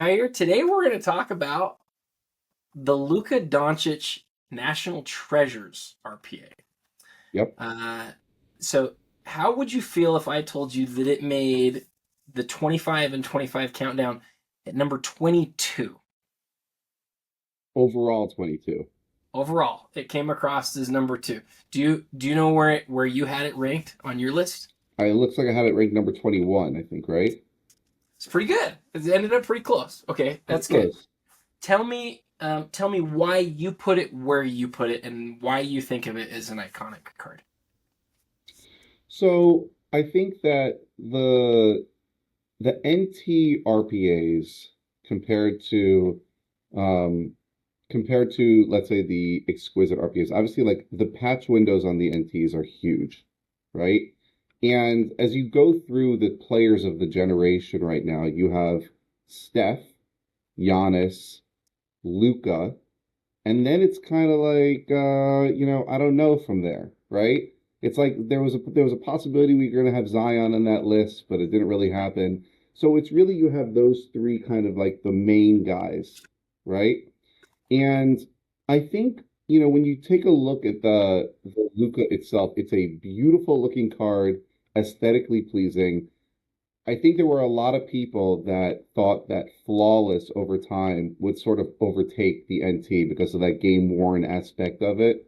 Here today we're going to talk about the Luka Doncic National Treasures RPA. Yep. So how would you feel if I told you that it made the 25 and 25 countdown at number 22? Overall 22. Overall, it came across as number 2. Do you know where you had it ranked on your list? It looks like I had it ranked number 21, I think, right? It's pretty good. It ended up pretty close. Okay, Pretty that's good. close. Tell me why you put it where you put it and why you think of it as an iconic card. So I think that the NT RPAs compared to let's say the exquisite RPAs, obviously like the patch windows on the NTs are huge, right? And as you go through the players of the generation right now, you have Steph, Giannis, Luka, and then it's kind of like I don't know from there, right? It's like there was a possibility we were going to have Zion on that list, but it didn't really happen. So it's really you have those three kind of like the main guys, right? And I think, when you take a look at the Luca itself, it's a beautiful looking card, aesthetically pleasing. I think there were a lot of people that thought that flawless over time would sort of overtake the NT because of that game worn aspect of it.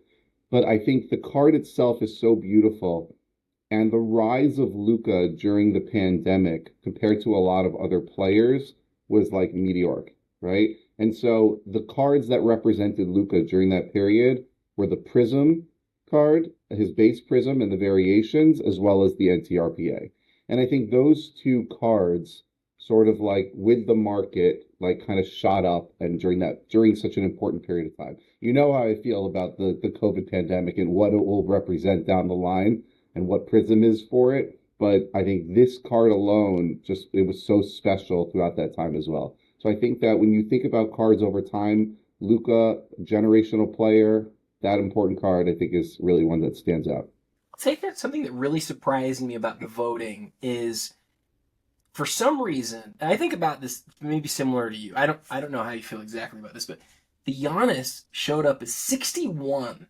But I think the card itself is so beautiful. And the rise of Luca during the pandemic compared to a lot of other players was like meteoric, right? And so the cards that represented Luca during that period were the Prism card, his base Prism and the variations, as well as the NTRPA. And I think those two cards sort of like with the market, like kind of shot up and during such an important period of time. You know how I feel about the COVID pandemic and what it will represent down the line and what Prism is for it. But I think this card alone just it was so special throughout that time as well. So I think that when you think about cards over time, Luca, generational player, that important card I think is really one that stands out. I'll take that. Something that really surprised me about the voting is for some reason, and I think about this maybe similar to you. I don't know how you feel exactly about this, but the Giannis showed up as 61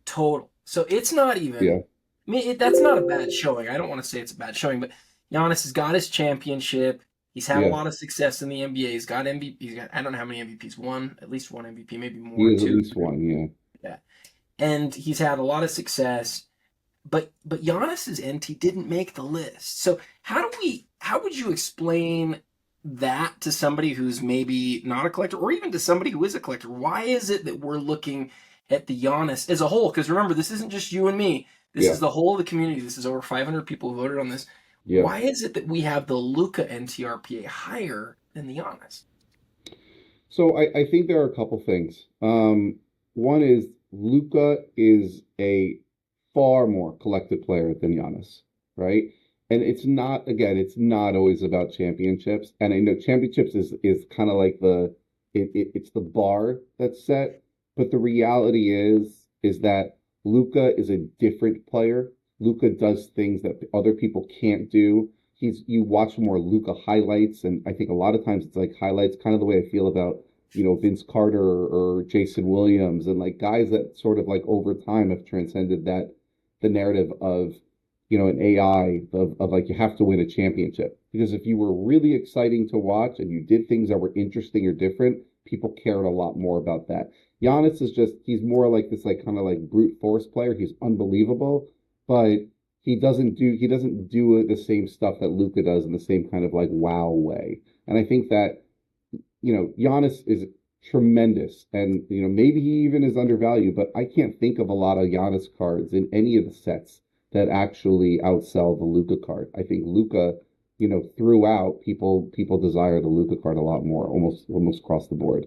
total. So it's not Yeah, even. I mean, that's not a bad showing. I don't want to say it's a bad showing, but Giannis has got his championship. He's had a yeah. lot of success in the NBA. He's got MVP. He's got I don't know how many MVPs. One, at least one MVP, maybe He more. is at Two, least one, yeah. yeah. And he's had a lot of success. But Giannis's NT didn't make the list. So how would you explain that to somebody who's maybe not a collector or even to somebody who is a collector? Why is it that we're looking at the Giannis as a whole? Because remember, this isn't just you and me. This Yeah, is the whole of the community. This is over 500 people who voted on this. yeah. Why is it that we have the Luca NTRPA higher than the Giannis? So I think there are a couple things. One is Luca is a far more collected player than Giannis, right? And it's not always about championships. And I know championships is kind of like it's the bar that's set, but the reality is that Luca is a different player. Luca does things that other people can't do. You watch more Luca highlights, and I think a lot of times it's like highlights, kind of the way I feel about Vince Carter or Jason Williams and like guys that sort of like over time have transcended the narrative of an AI of like you have to win a championship. Because if you were really exciting to watch and you did things that were interesting or different, people cared a lot more about that. Giannis is just he's more like this like kind of like brute force player. He's unbelievable, but he doesn't do the same stuff that Luca does in the same kind of like wow way. And I think that Giannis is tremendous, and maybe he even is undervalued, but I can't think of a lot of Giannis cards in any of the sets that actually outsell the Luca card. I think Luca, throughout people desire the Luca card a lot more, almost across the board.